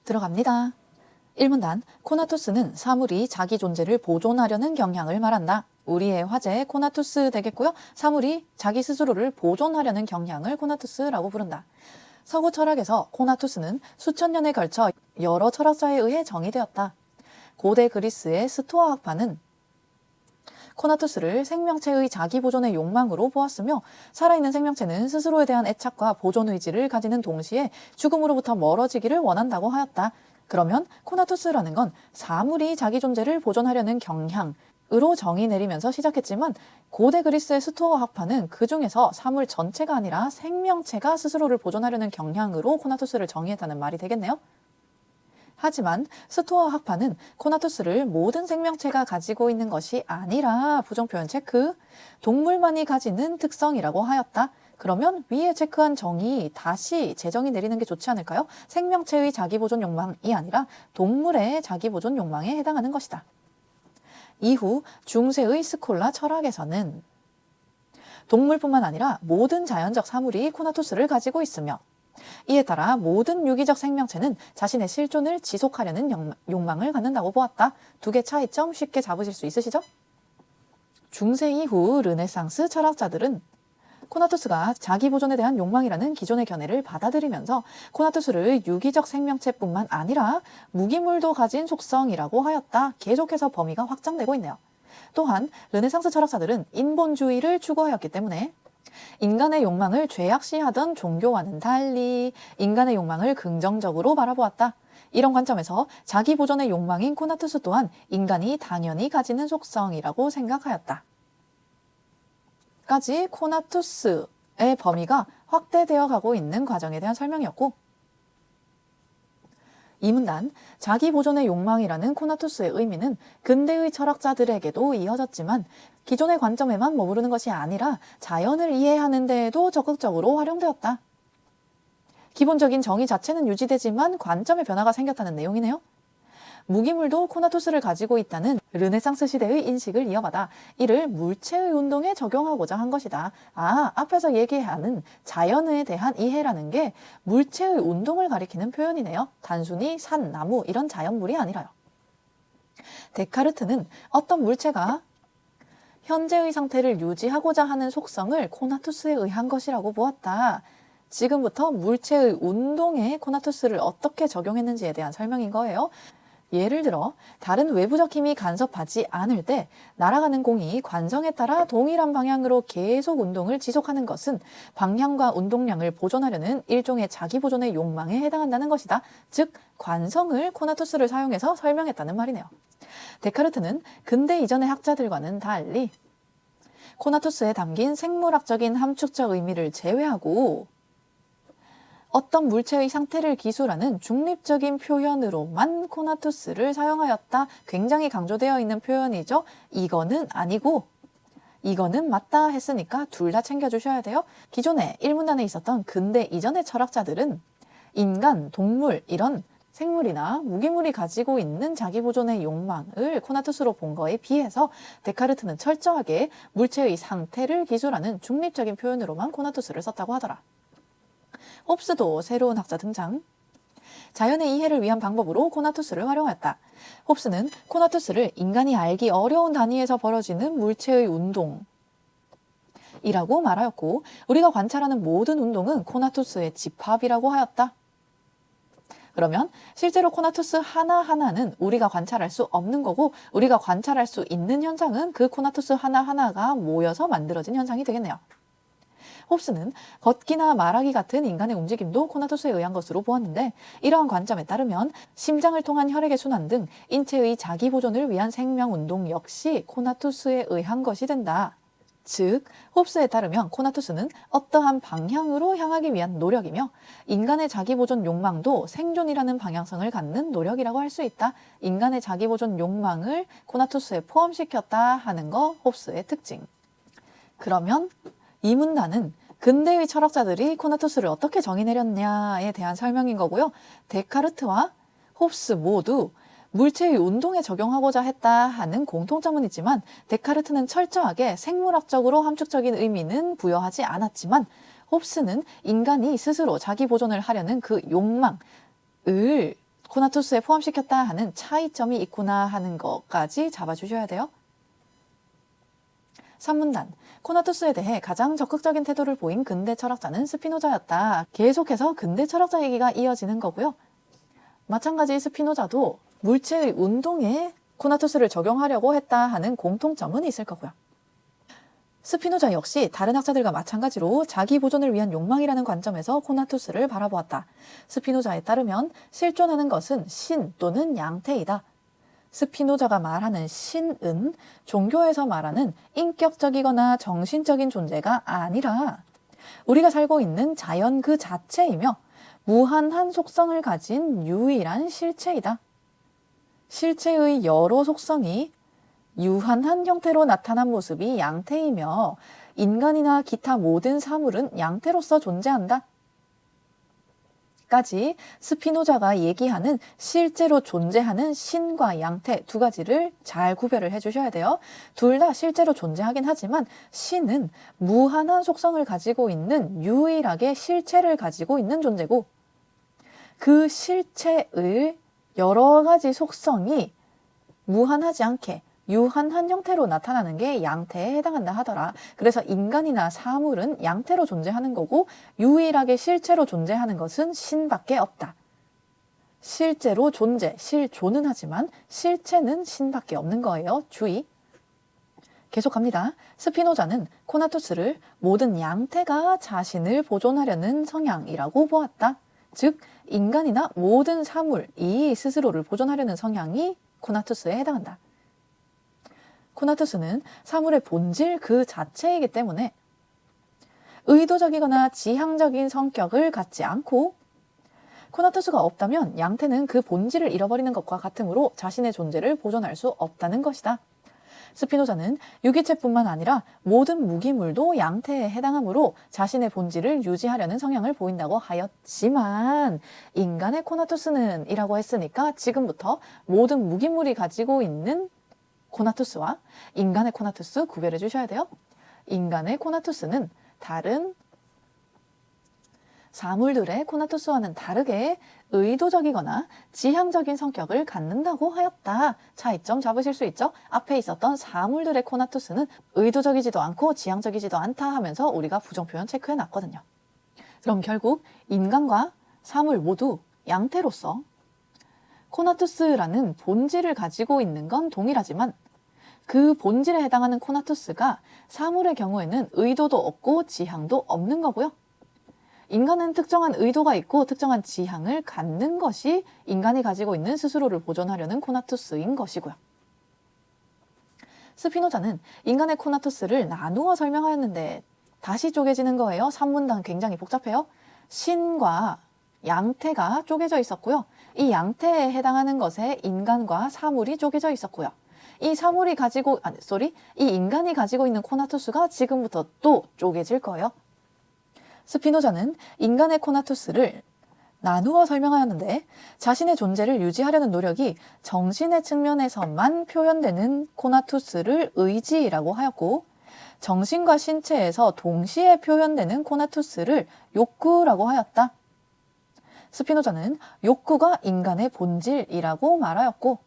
들어갑니다. 1문단 코나투스는 사물이 자기 존재를 보존하려는 경향을 말한다. 우리의 화제 코나투스 되겠고요. 사물이 자기 스스로를 보존하려는 경향을 코나투스라고 부른다. 서구 철학에서 코나투스는 수천 년에 걸쳐 여러 철학자에 의해 정의되었다. 고대 그리스의 스토아 학파는 코나투스를 생명체의 자기 보존의 욕망으로 보았으며 살아있는 생명체는 스스로에 대한 애착과 보존 의지를 가지는 동시에 죽음으로부터 멀어지기를 원한다고 하였다. 그러면 코나투스라는 건 사물이 자기 존재를 보존하려는 경향으로 정의 내리면서 시작했지만 고대 그리스의 스토아 학파는 그 중에서 사물 전체가 아니라 생명체가 스스로를 보존하려는 경향으로 코나투스를 정의했다는 말이 되겠네요. 하지만 스토아 학파는 코나투스를 모든 생명체가 가지고 있는 것이 아니라 부정표현 체크, 동물만이 가지는 특성이라고 하였다. 그러면 위에 체크한 정의 다시 재정의 내리는 게 좋지 않을까요? 생명체의 자기보존 욕망이 아니라 동물의 자기보존 욕망에 해당하는 것이다. 이후 중세의 스콜라 철학에서는 동물뿐만 아니라 모든 자연적 사물이 코나투스를 가지고 있으며 이에 따라 모든 유기적 생명체는 자신의 실존을 지속하려는 욕망을 갖는다고 보았다. 두 개 차이점 쉽게 잡으실 수 있으시죠? 중세 이후 르네상스 철학자들은 코나투스가 자기 보존에 대한 욕망이라는 기존의 견해를 받아들이면서 코나투스를 유기적 생명체뿐만 아니라 무기물도 가진 속성이라고 하였다. 계속해서 범위가 확장되고 있네요. 또한 르네상스 철학자들은 인본주의를 추구하였기 때문에 인간의 욕망을 죄악시하던 종교와는 달리 인간의 욕망을 긍정적으로 바라보았다. 이런 관점에서 자기 보존의 욕망인 코나투스 또한 인간이 당연히 가지는 속성이라고 생각하였다. 까지 코나투스의 범위가 확대되어 가고 있는 과정에 대한 설명이었고, 이 문단 자기 보존의 욕망이라는 코나투스의 의미는 근대의 철학자들에게도 이어졌지만 기존의 관점에만 머무르는 것이 아니라 자연을 이해하는 데에도 적극적으로 활용되었다. 기본적인 정의 자체는 유지되지만 관점의 변화가 생겼다는 내용이네요. 무기물도 코나투스를 가지고 있다는 르네상스 시대의 인식을 이어받아 이를 물체의 운동에 적용하고자 한 것이다. 앞에서 얘기하는 자연에 대한 이해라는 게 물체의 운동을 가리키는 표현이네요. 단순히 산, 나무 이런 자연물이 아니라요. 데카르트는 어떤 물체가 현재의 상태를 유지하고자 하는 속성을 코나투스에 의한 것이라고 보았다. 지금부터 물체의 운동에 코나투스를 어떻게 적용했는지에 대한 설명인 거예요. 예를 들어 다른 외부적 힘이 간섭하지 않을 때 날아가는 공이 관성에 따라 동일한 방향으로 계속 운동을 지속하는 것은 방향과 운동량을 보존하려는 일종의 자기 보존의 욕망에 해당한다는 것이다. 즉 관성을 코나투스를 사용해서 설명했다는 말이네요. 데카르트는 근대 이전의 학자들과는 달리 코나투스에 담긴 생물학적인 함축적 의미를 제외하고 어떤 물체의 상태를 기술하는 중립적인 표현으로만 코나투스를 사용하였다. 굉장히 강조되어 있는 표현이죠. 이거는 아니고 이거는 맞다 했으니까 둘 다 챙겨주셔야 돼요. 기존에 1문단에 있었던 근대 이전의 철학자들은 인간, 동물 이런 생물이나 무기물이 가지고 있는 자기 보존의 욕망을 코나투스로 본 거에 비해서 데카르트는 철저하게 물체의 상태를 기술하는 중립적인 표현으로만 코나투스를 썼다고 하더라. 홉스도 새로운 학자 등장. 자연의 이해를 위한 방법으로 코나투스를 활용하였다. 홉스는 코나투스를 인간이 알기 어려운 단위에서 벌어지는 물체의 운동이라고 말하였고 우리가 관찰하는 모든 운동은 코나투스의 집합이라고 하였다. 그러면 실제로 코나투스 하나하나는 우리가 관찰할 수 없는 거고 우리가 관찰할 수 있는 현상은 그 코나투스 하나하나가 모여서 만들어진 현상이 되겠네요. 홉스는 걷기나 말하기 같은 인간의 움직임도 코나투스에 의한 것으로 보았는데 이러한 관점에 따르면 심장을 통한 혈액의 순환 등 인체의 자기 보존을 위한 생명운동 역시 코나투스에 의한 것이 된다. 즉 홉스에 따르면 코나투스는 어떠한 방향으로 향하기 위한 노력이며 인간의 자기 보존 욕망도 생존이라는 방향성을 갖는 노력이라고 할 수 있다. 인간의 자기 보존 욕망을 코나투스에 포함시켰다 하는 거 홉스의 특징. 그러면 이 문단은 근대의 철학자들이 코나투스를 어떻게 정의 내렸냐에 대한 설명인 거고요. 데카르트와 홉스 모두 물체의 운동에 적용하고자 했다 하는 공통점은 있지만 데카르트는 철저하게 생물학적으로 함축적인 의미는 부여하지 않았지만 홉스는 인간이 스스로 자기 보존을 하려는 그 욕망을 코나투스에 포함시켰다 하는 차이점이 있구나 하는 것까지 잡아주셔야 돼요. 3문단, 코나투스에 대해 가장 적극적인 태도를 보인 근대 철학자는 스피노자였다. 계속해서 근대 철학자 얘기가 이어지는 거고요. 마찬가지 스피노자도 물체의 운동에 코나투스를 적용하려고 했다 하는 공통점은 있을 거고요. 스피노자 역시 다른 학자들과 마찬가지로 자기 보존을 위한 욕망이라는 관점에서 코나투스를 바라보았다. 스피노자에 따르면 실존하는 것은 신 또는 양태이다. 스피노자가 말하는 신은 종교에서 말하는 인격적이거나 정신적인 존재가 아니라 우리가 살고 있는 자연 그 자체이며 무한한 속성을 가진 유일한 실체이다. 실체의 여러 속성이 유한한 형태로 나타난 모습이 양태이며 인간이나 기타 모든 사물은 양태로서 존재한다. 까지 스피노자가 얘기하는 실제로 존재하는 신과 양태 두 가지를 잘 구별을 해주셔야 돼요. 둘 다 실제로 존재하긴 하지만 신은 무한한 속성을 가지고 있는 유일하게 실체를 가지고 있는 존재고 그 실체의 여러 가지 속성이 무한하지 않게 유한한 형태로 나타나는 게 양태에 해당한다 하더라. 그래서 인간이나 사물은 양태로 존재하는 거고 유일하게 실체로 존재하는 것은 신밖에 없다. 실제로 존재, 실존은 하지만 실체는 신밖에 없는 거예요. 주의. 계속합니다. 스피노자는 코나투스를 모든 양태가 자신을 보존하려는 성향이라고 보았다. 즉 인간이나 모든 사물이 스스로를 보존하려는 성향이 코나투스에 해당한다. 코나투스는 사물의 본질 그 자체이기 때문에 의도적이거나 지향적인 성격을 갖지 않고 코나투스가 없다면 양태는 그 본질을 잃어버리는 것과 같으므로 자신의 존재를 보존할 수 없다는 것이다. 스피노자는 유기체뿐만 아니라 모든 무기물도 양태에 해당하므로 자신의 본질을 유지하려는 성향을 보인다고 하였지만 인간의 코나투스는 이라고 했으니까 지금부터 모든 무기물이 가지고 있는 코나투스와 인간의 코나투스 구별해 주셔야 돼요. 인간의 코나투스는 다른 사물들의 코나투스와는 다르게 의도적이거나 지향적인 성격을 갖는다고 하였다. 차이점 잡으실 수 있죠? 앞에 있었던 사물들의 코나투스는 의도적이지도 않고 지향적이지도 않다 하면서 우리가 부정표현 체크해 놨거든요. 그럼 결국 인간과 사물 모두 양태로서 코나투스라는 본질을 가지고 있는 건 동일하지만 그 본질에 해당하는 코나투스가 사물의 경우에는 의도도 없고 지향도 없는 거고요. 인간은 특정한 의도가 있고 특정한 지향을 갖는 것이 인간이 가지고 있는 스스로를 보존하려는 코나투스인 것이고요. 스피노자는 인간의 코나투스를 나누어 설명하였는데 다시 쪼개지는 거예요. 3문단 굉장히 복잡해요. 신과 양태가 쪼개져 있었고요. 이 양태에 해당하는 것에 인간과 사물이 쪼개져 있었고요. 이 인간이 가지고 있는 코나투스가 지금부터 또 쪼개질 거예요. 스피노자는 인간의 코나투스를 나누어 설명하였는데 자신의 존재를 유지하려는 노력이 정신의 측면에서만 표현되는 코나투스를 의지라고 하였고 정신과 신체에서 동시에 표현되는 코나투스를 욕구라고 하였다. 스피노자는 욕구가 인간의 본질이라고 말하였고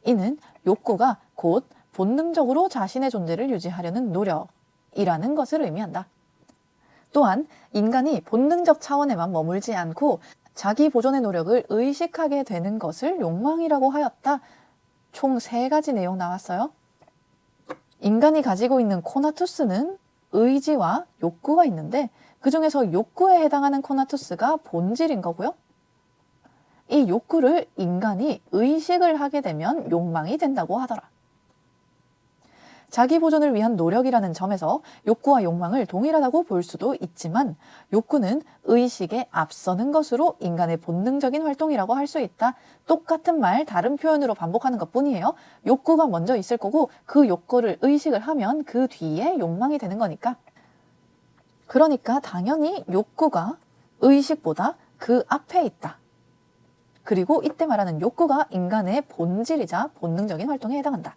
이는 욕구가 곧 본능적으로 자신의 존재를 유지하려는 노력이라는 것을 의미한다. 또한 인간이 본능적 차원에만 머물지 않고 자기 보존의 노력을 의식하게 되는 것을 욕망이라고 하였다. 총 3가지 내용 나왔어요. 인간이 가지고 있는 코나투스는 의지와 욕구가 있는데 그 중에서 욕구에 해당하는 코나투스가 본질인 거고요. 이 욕구를 인간이 의식을 하게 되면 욕망이 된다고 하더라. 자기 보존을 위한 노력이라는 점에서 욕구와 욕망을 동일하다고 볼 수도 있지만 욕구는 의식에 앞서는 것으로 인간의 본능적인 활동이라고 할 수 있다. 똑같은 말 다른 표현으로 반복하는 것뿐이에요. 욕구가 먼저 있을 거고 그 욕구를 의식을 하면 그 뒤에 욕망이 되는 거니까. 그러니까 당연히 욕구가 의식보다 그 앞에 있다. 그리고 이때 말하는 욕구가 인간의 본질이자 본능적인 활동에 해당한다.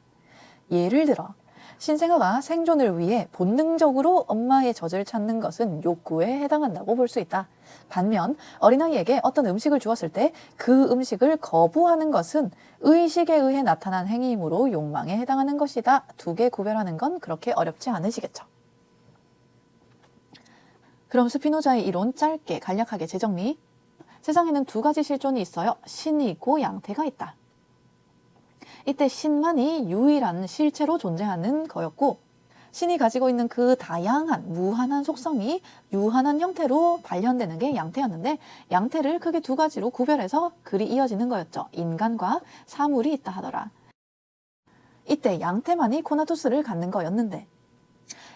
예를 들어 신생아가 생존을 위해 본능적으로 엄마의 젖을 찾는 것은 욕구에 해당한다고 볼 수 있다. 반면 어린아이에게 어떤 음식을 주었을 때 그 음식을 거부하는 것은 의식에 의해 나타난 행위이므로 욕망에 해당하는 것이다. 두 개 구별하는 건 그렇게 어렵지 않으시겠죠. 그럼 스피노자의 이론 짧게 간략하게 재정리. 세상에는 두 가지 실존이 있어요. 신이 있고 양태가 있다. 이때 신만이 유일한 실체로 존재하는 거였고, 신이 가지고 있는 그 다양한 무한한 속성이 유한한 형태로 발현되는 게 양태였는데, 양태를 크게 두 가지로 구별해서 글이 이어지는 거였죠. 인간과 사물이 있다 하더라. 이때 양태만이 코나투스를 갖는 거였는데,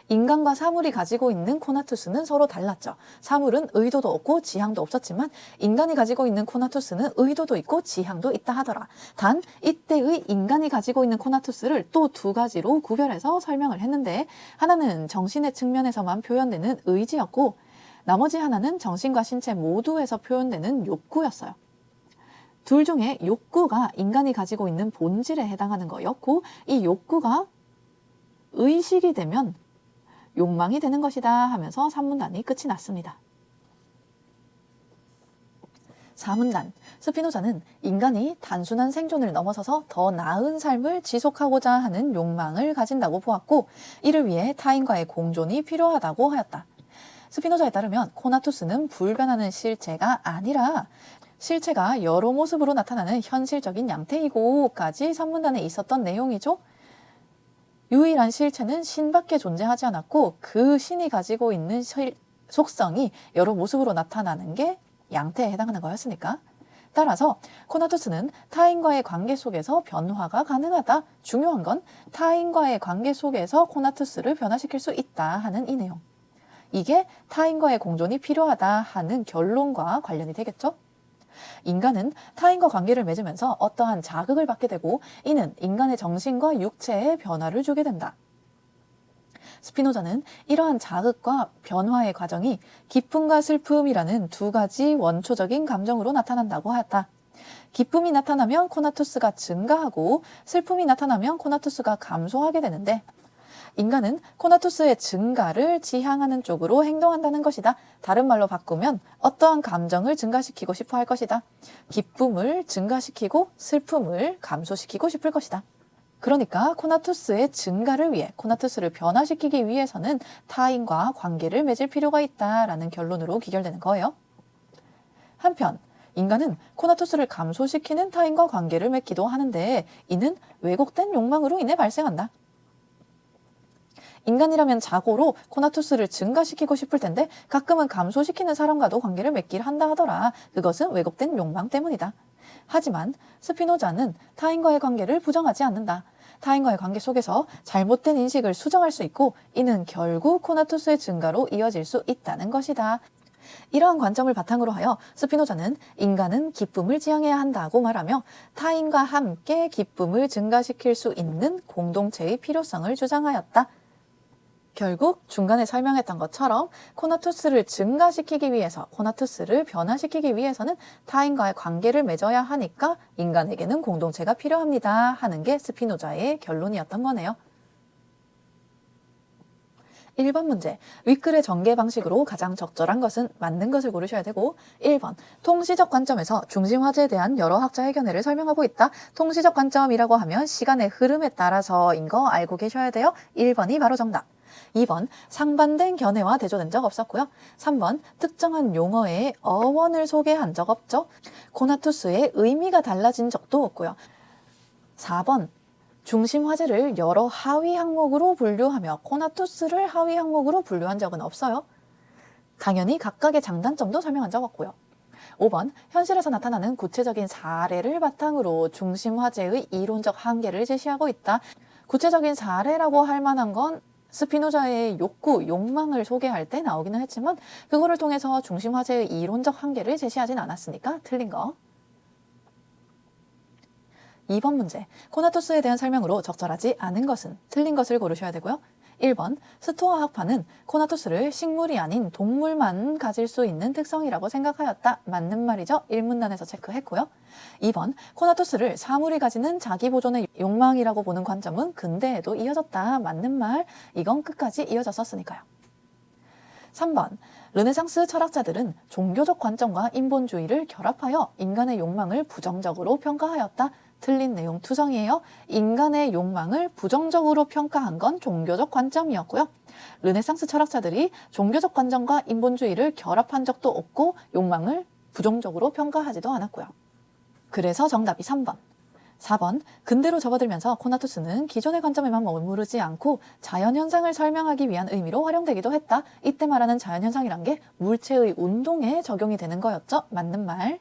인간과 사물이 가지고 있는 코나투스는 서로 달랐죠. 사물은 의도도 없고 지향도 없었지만 인간이 가지고 있는 코나투스는 의도도 있고 지향도 있다 하더라. 단 이때의 인간이 가지고 있는 코나투스를 또 두 가지로 구별해서 설명을 했는데, 하나는 정신의 측면에서만 표현되는 의지였고, 나머지 하나는 정신과 신체 모두에서 표현되는 욕구였어요. 둘 중에 욕구가 인간이 가지고 있는 본질에 해당하는 거였고, 이 욕구가 의식이 되면 욕망이 되는 것이다 하면서 3문단이 끝이 났습니다. 4문단, 스피노자는 인간이 단순한 생존을 넘어서서 더 나은 삶을 지속하고자 하는 욕망을 가진다고 보았고, 이를 위해 타인과의 공존이 필요하다고 하였다. 스피노자에 따르면 코나투스는 불변하는 실체가 아니라 실체가 여러 모습으로 나타나는 현실적인 양태이고까지 3문단에 있었던 내용이죠. 유일한 실체는 신밖에 존재하지 않았고, 그 신이 가지고 있는 속성이 여러 모습으로 나타나는 게 양태에 해당하는 거였으니까. 따라서 코나투스는 타인과의 관계 속에서 변화가 가능하다. 중요한 건 타인과의 관계 속에서 코나투스를 변화시킬 수 있다 하는 이 내용. 이게 타인과의 공존이 필요하다 하는 결론과 관련이 되겠죠. 인간은 타인과 관계를 맺으면서 어떠한 자극을 받게 되고, 이는 인간의 정신과 육체에 변화를 주게 된다. 스피노자는 이러한 자극과 변화의 과정이 기쁨과 슬픔이라는 두 가지 원초적인 감정으로 나타난다고 하였다. 기쁨이 나타나면 코나투스가 증가하고 슬픔이 나타나면 코나투스가 감소하게 되는데, 인간은 코나투스의 증가를 지향하는 쪽으로 행동한다는 것이다. 다른 말로 바꾸면 어떠한 감정을 증가시키고 싶어 할 것이다. 기쁨을 증가시키고 슬픔을 감소시키고 싶을 것이다. 그러니까 코나투스의 증가를 위해, 코나투스를 변화시키기 위해서는 타인과 관계를 맺을 필요가 있다라는 결론으로 귀결되는 거예요. 한편 인간은 코나투스를 감소시키는 타인과 관계를 맺기도 하는데, 이는 왜곡된 욕망으로 인해 발생한다. 인간이라면 자고로 코나투스를 증가시키고 싶을 텐데 가끔은 감소시키는 사람과도 관계를 맺기를 한다 하더라. 그것은 왜곡된 욕망 때문이다. 하지만 스피노자는 타인과의 관계를 부정하지 않는다. 타인과의 관계 속에서 잘못된 인식을 수정할 수 있고, 이는 결국 코나투스의 증가로 이어질 수 있다는 것이다. 이러한 관점을 바탕으로 하여 스피노자는 인간은 기쁨을 지향해야 한다고 말하며, 타인과 함께 기쁨을 증가시킬 수 있는 공동체의 필요성을 주장하였다. 결국 중간에 설명했던 것처럼 코나투스를 증가시키기 위해서, 코나투스를 변화시키기 위해서는 타인과의 관계를 맺어야 하니까 인간에게는 공동체가 필요합니다 하는 게 스피노자의 결론이었던 거네요. 1번 문제, 윗글의 전개 방식으로 가장 적절한 것은 맞는 것을 고르셔야 되고, 1번, 통시적 관점에서 중심화제에 대한 여러 학자의 견해를 설명하고 있다. 통시적 관점이라고 하면 시간의 흐름에 따라서인 거 알고 계셔야 돼요. 1번이 바로 정답. 2번, 상반된 견해와 대조된 적 없었고요. 3번, 특정한 용어의 어원을 소개한 적 없죠. 코나투스의 의미가 달라진 적도 없고요. 4번, 중심 화제를 여러 하위 항목으로 분류하며 코나투스를 하위 항목으로 분류한 적은 없어요. 당연히 각각의 장단점도 설명한 적 없고요. 5번, 현실에서 나타나는 구체적인 사례를 바탕으로 중심 화제의 이론적 한계를 제시하고 있다. 구체적인 사례라고 할 만한 건 스피노자의 욕구, 욕망을 소개할 때 나오기는 했지만 그거를 통해서 중심 화제의 이론적 한계를 제시하진 않았으니까 틀린 거. 2번 문제, 코나투스에 대한 설명으로 적절하지 않은 것은 틀린 것을 고르셔야 되고요. 1번, 스토아 학파는 코나투스를 식물이 아닌 동물만 가질 수 있는 특성이라고 생각하였다. 맞는 말이죠. 1문단에서 체크했고요. 2번, 코나투스를 사물이 가지는 자기 보존의 욕망이라고 보는 관점은 근대에도 이어졌다. 맞는 말. 이건 끝까지 이어졌었으니까요. 3번, 르네상스 철학자들은 종교적 관점과 인본주의를 결합하여 인간의 욕망을 부정적으로 평가하였다. 틀린 내용 투성이에요. 인간의 욕망을 부정적으로 평가한 건 종교적 관점이었고요. 르네상스 철학자들이 종교적 관점과 인본주의를 결합한 적도 없고 욕망을 부정적으로 평가하지도 않았고요. 그래서 정답이 3번. 4번, 근대로 접어들면서 코나투스는 기존의 관점에만 머무르지 않고 자연현상을 설명하기 위한 의미로 활용되기도 했다. 이때 말하는 자연현상이란 게 물체의 운동에 적용이 되는 거였죠. 맞는 말.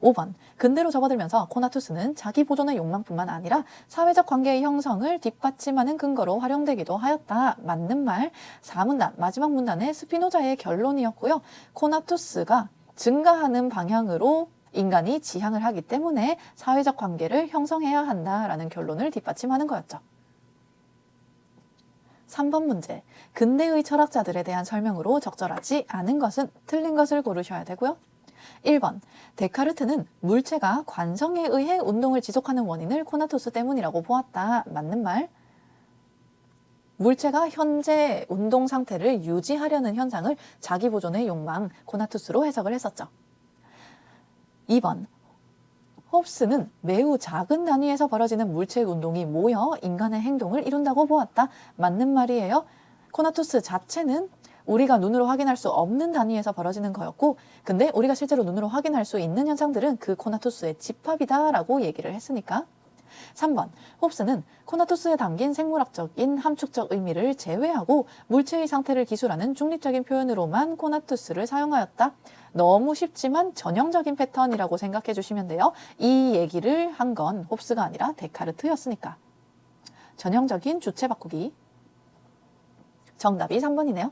5번, 근대로 접어들면서 코나투스는 자기 보존의 욕망뿐만 아니라 사회적 관계의 형성을 뒷받침하는 근거로 활용되기도 하였다. 맞는 말. 4문단, 마지막 문단의 스피노자의 결론이었고요. 코나투스가 증가하는 방향으로 인간이 지향을 하기 때문에 사회적 관계를 형성해야 한다라는 결론을 뒷받침하는 거였죠. 3번 문제, 근대의 철학자들에 대한 설명으로 적절하지 않은 것은 틀린 것을 고르셔야 되고요. 1번, 데카르트는 물체가 관성에 의해 운동을 지속하는 원인을 코나투스 때문이라고 보았다. 맞는 말. 물체가 현재 운동 상태를 유지하려는 현상을 자기 보존의 욕망, 코나투스로 해석을 했었죠. 2번, 홉스는 매우 작은 단위에서 벌어지는 물체의 운동이 모여 인간의 행동을 이룬다고 보았다. 맞는 말이에요. 코나투스 자체는 우리가 눈으로 확인할 수 없는 단위에서 벌어지는 거였고, 근데 우리가 실제로 눈으로 확인할 수 있는 현상들은 그 코나투스의 집합이다라고 얘기를 했으니까. 3번, 홉스는 코나투스에 담긴 생물학적인 함축적 의미를 제외하고 물체의 상태를 기술하는 중립적인 표현으로만 코나투스를 사용하였다. 너무 쉽지만 전형적인 패턴이라고 생각해 주시면 돼요. 이 얘기를 한 건 홉스가 아니라 데카르트였으니까. 전형적인 주체 바꾸기. 정답이 3번이네요.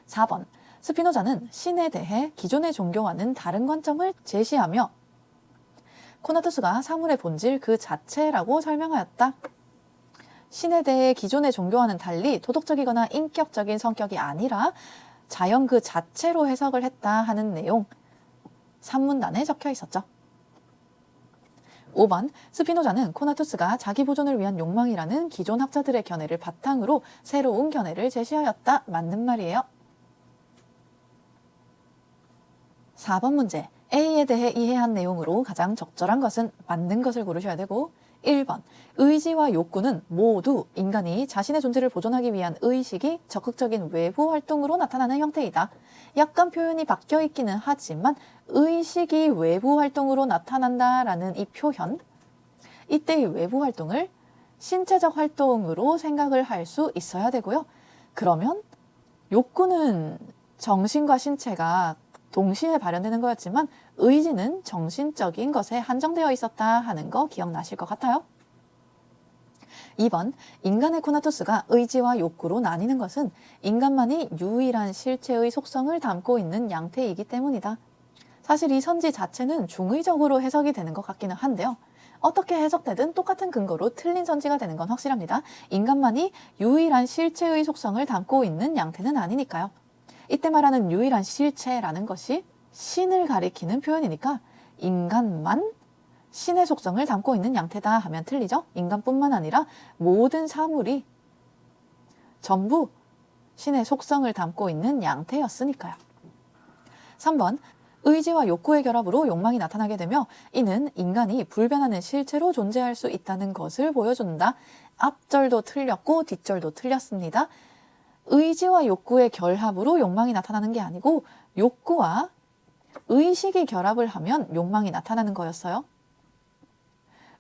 4번, 스피노자는 신에 대해 기존의 종교와는 다른 관점을 제시하며 코나투스가 사물의 본질 그 자체라고 설명하였다. 신에 대해 기존의 종교와는 달리 도덕적이거나 인격적인 성격이 아니라 자연 그 자체로 해석을 했다 하는 내용 3문단에 적혀 있었죠. 5번, 스피노자는 코나투스가 자기 보존을 위한 욕망이라는 기존 학자들의 견해를 바탕으로 새로운 견해를 제시하였다. 맞는 말이에요. 4번 문제, A에 대해 이해한 내용으로 가장 적절한 것은 맞는 것을 고르셔야 되고, 1번, 의지와 욕구는 모두 인간이 자신의 존재를 보존하기 위한 의식이 적극적인 외부 활동으로 나타나는 형태이다. 약간 표현이 바뀌어 있기는 하지만 의식이 외부 활동으로 나타난다라는 이 표현, 이때의 외부 활동을 신체적 활동으로 생각을 할 수 있어야 되고요. 그러면 욕구는 정신과 신체가 동시에 발현되는 거였지만 의지는 정신적인 것에 한정되어 있었다 하는 거 기억나실 것 같아요. 2번, 인간의 코나투스가 의지와 욕구로 나뉘는 것은 인간만이 유일한 실체의 속성을 담고 있는 양태이기 때문이다. 사실 이 선지 자체는 중의적으로 해석이 되는 것 같기는 한데요. 어떻게 해석되든 똑같은 근거로 틀린 선지가 되는 건 확실합니다. 인간만이 유일한 실체의 속성을 담고 있는 양태는 아니니까요. 이때 말하는 유일한 실체라는 것이 신을 가리키는 표현이니까 인간만 신의 속성을 담고 있는 양태다 하면 틀리죠. 인간뿐만 아니라 모든 사물이 전부 신의 속성을 담고 있는 양태였으니까요. 3번, 의지와 욕구의 결합으로 욕망이 나타나게 되며 이는 인간이 불변하는 실체로 존재할 수 있다는 것을 보여준다. 앞절도 틀렸고 뒷절도 틀렸습니다. 의지와 욕구의 결합으로 욕망이 나타나는 게 아니고 욕구와 의식이 결합을 하면 욕망이 나타나는 거였어요.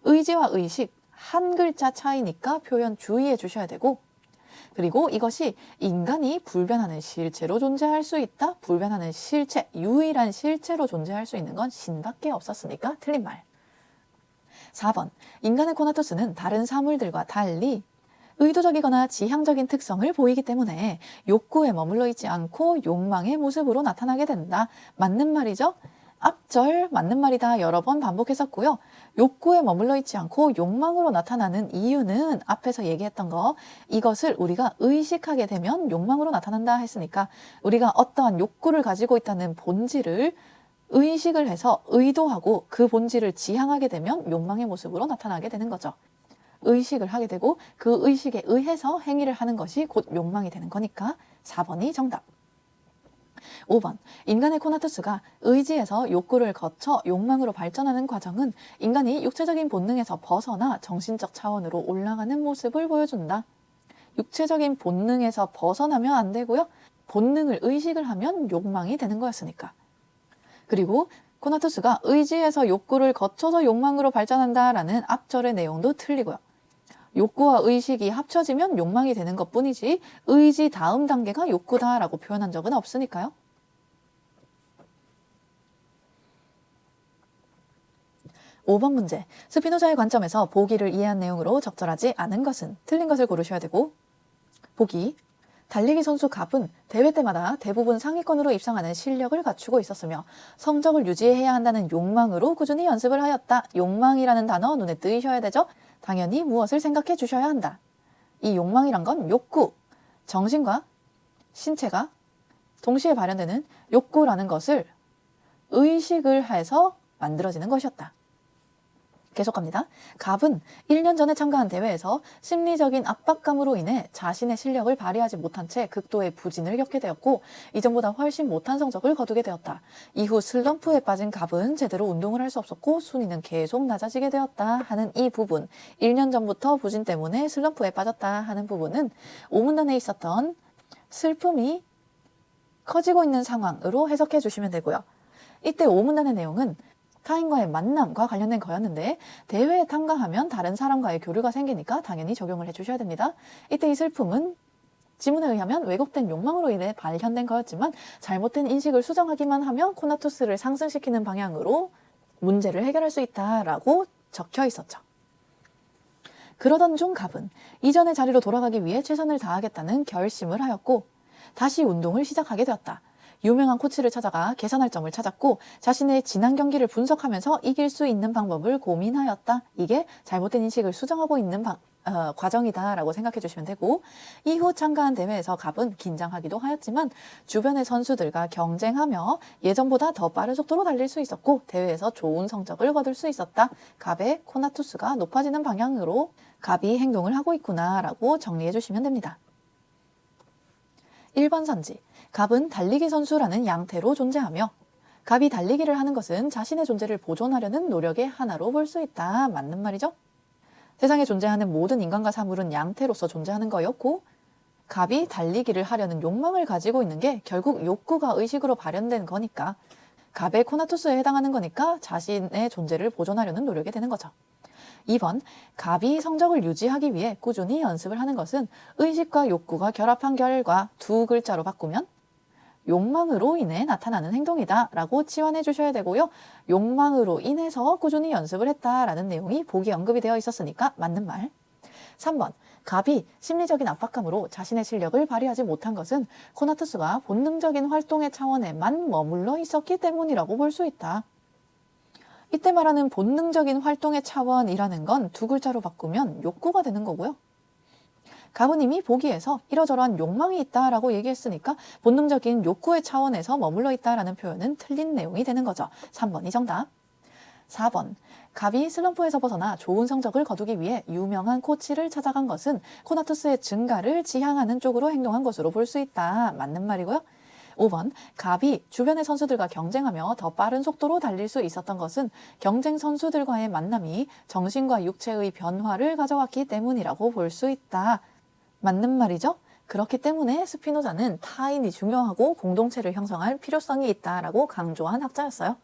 의지와 의식 한 글자 차이니까 표현 주의해 주셔야 되고, 그리고 이것이 인간이 불변하는 실체로 존재할 수 있다. 불변하는 실체, 유일한 실체로 존재할 수 있는 건 신밖에 없었으니까 틀린 말. 4번, 인간의 코나투스는 다른 사물들과 달리 의도적이거나 지향적인 특성을 보이기 때문에 욕구에 머물러 있지 않고 욕망의 모습으로 나타나게 된다. 맞는 말이죠? 앞절 맞는 말이다 여러 번 반복했었고요. 욕구에 머물러 있지 않고 욕망으로 나타나는 이유는 앞에서 얘기했던 거, 이것을 우리가 의식하게 되면 욕망으로 나타난다 했으니까 우리가 어떠한 욕구를 가지고 있다는 본질을 의식을 해서 의도하고 그 본질을 지향하게 되면 욕망의 모습으로 나타나게 되는 거죠. 의식을 하게 되고 그 의식에 의해서 행위를 하는 것이 곧 욕망이 되는 거니까 4번이 정답. 5번. 인간의 코나투스가 의지에서 욕구를 거쳐 욕망으로 발전하는 과정은 인간이 육체적인 본능에서 벗어나 정신적 차원으로 올라가는 모습을 보여준다. 육체적인 본능에서 벗어나면 안 되고요. 본능을 의식을 하면 욕망이 되는 거였으니까. 그리고 코나투스가 의지에서 욕구를 거쳐서 욕망으로 발전한다라는 앞절의 내용도 틀리고요. 욕구와 의식이 합쳐지면 욕망이 되는 것뿐이지 의지 다음 단계가 욕구다라고 표현한 적은 없으니까요. 5번 문제. 스피노자의 관점에서 보기를 이해한 내용으로 적절하지 않은 것은 틀린 것을 고르셔야 되고, 보기. 달리기 선수 갑은 대회 때마다 대부분 상위권으로 입상하는 실력을 갖추고 있었으며 성적을 유지해야 한다는 욕망으로 꾸준히 연습을 하였다. 욕망이라는 단어 눈에 띄셔야 되죠? 당연히 무엇을 생각해 주셔야 한다. 이 욕망이란 건 욕구, 정신과 신체가 동시에 발현되는 욕구라는 것을 의식을 해서 만들어지는 것이었다. 계속 갑니다. 갑은 1년 전에 참가한 대회에서 심리적인 압박감으로 인해 자신의 실력을 발휘하지 못한 채 극도의 부진을 겪게 되었고 이전보다 훨씬 못한 성적을 거두게 되었다. 이후 슬럼프에 빠진 갑은 제대로 운동을 할 수 없었고 순위는 계속 낮아지게 되었다 하는 이 부분, 1년 전부터 부진 때문에 슬럼프에 빠졌다 하는 부분은 오문단에 있었던 슬픔이 커지고 있는 상황으로 해석해 주시면 되고요. 이때 오문단의 내용은 타인과의 만남과 관련된 거였는데 대회에 참가하면 다른 사람과의 교류가 생기니까 당연히 적용을 해주셔야 됩니다. 이때 이 슬픔은 지문에 의하면 왜곡된 욕망으로 인해 발현된 거였지만 잘못된 인식을 수정하기만 하면 코나투스를 상승시키는 방향으로 문제를 해결할 수 있다라고 적혀 있었죠. 그러던 중 갑은 이전의 자리로 돌아가기 위해 최선을 다하겠다는 결심을 하였고 다시 운동을 시작하게 되었다. 유명한 코치를 찾아가 개선할 점을 찾았고 자신의 지난 경기를 분석하면서 이길 수 있는 방법을 고민하였다. 이게 잘못된 인식을 수정하고 있는 과정이다라고 생각해 주시면 되고 이후 참가한 대회에서 갑은 긴장하기도 하였지만 주변의 선수들과 경쟁하며 예전보다 더 빠른 속도로 달릴 수 있었고 대회에서 좋은 성적을 거둘 수 있었다. 갑의 코나투스가 높아지는 방향으로 갑이 행동을 하고 있구나라고 정리해 주시면 됩니다. 1번 선지. 갑은 달리기 선수라는 양태로 존재하며 갑이 달리기를 하는 것은 자신의 존재를 보존하려는 노력의 하나로 볼 수 있다. 맞는 말이죠? 세상에 존재하는 모든 인간과 사물은 양태로서 존재하는 거였고 갑이 달리기를 하려는 욕망을 가지고 있는 게 결국 욕구가 의식으로 발현된 거니까 갑의 코나투스에 해당하는 거니까 자신의 존재를 보존하려는 노력이 되는 거죠. 2번, 갑이 성적을 유지하기 위해 꾸준히 연습을 하는 것은 의식과 욕구가 결합한 결과 두 글자로 바꾸면 욕망으로 인해 나타나는 행동이다 라고 치환해 주셔야 되고요. 욕망으로 인해서 꾸준히 연습을 했다라는 내용이 보기에 언급이 되어 있었으니까 맞는 말. 3번, 갑이 심리적인 압박감으로 자신의 실력을 발휘하지 못한 것은 코나투스가 본능적인 활동의 차원에만 머물러 있었기 때문이라고 볼 수 있다. 이때 말하는 본능적인 활동의 차원이라는 건 두 글자로 바꾸면 욕구가 되는 거고요. 갑은 이미 보기에서 이러저러한 욕망이 있다라고 얘기했으니까 본능적인 욕구의 차원에서 머물러 있다라는 표현은 틀린 내용이 되는 거죠. 3번이 정답. 4번, 갑이 슬럼프에서 벗어나 좋은 성적을 거두기 위해 유명한 코치를 찾아간 것은 코나투스의 증가를 지향하는 쪽으로 행동한 것으로 볼 수 있다. 맞는 말이고요. 5번, 갑이 주변의 선수들과 경쟁하며 더 빠른 속도로 달릴 수 있었던 것은 경쟁 선수들과의 만남이 정신과 육체의 변화를 가져왔기 때문이라고 볼 수 있다. 맞는 말이죠? 그렇기 때문에 스피노자는 타인이 중요하고 공동체를 형성할 필요성이 있다라고 강조한 학자였어요.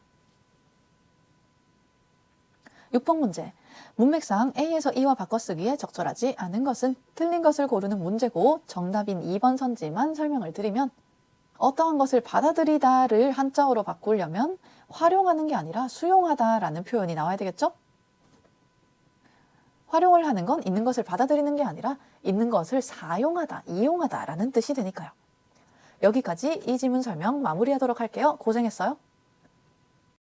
6번 문제. 문맥상 A에서 E와 바꿔쓰기에 적절하지 않은 것은 틀린 것을 고르는 문제고 정답인 2번 선지만 설명을 드리면 어떠한 것을 받아들이다를 한자어로 바꾸려면 활용하는 게 아니라 수용하다라는 표현이 나와야 되겠죠? 활용을 하는 건 있는 것을 받아들이는 게 아니라 있는 것을 사용하다, 이용하다라는 뜻이 되니까요. 여기까지 이 지문 설명 마무리하도록 할게요. 고생했어요.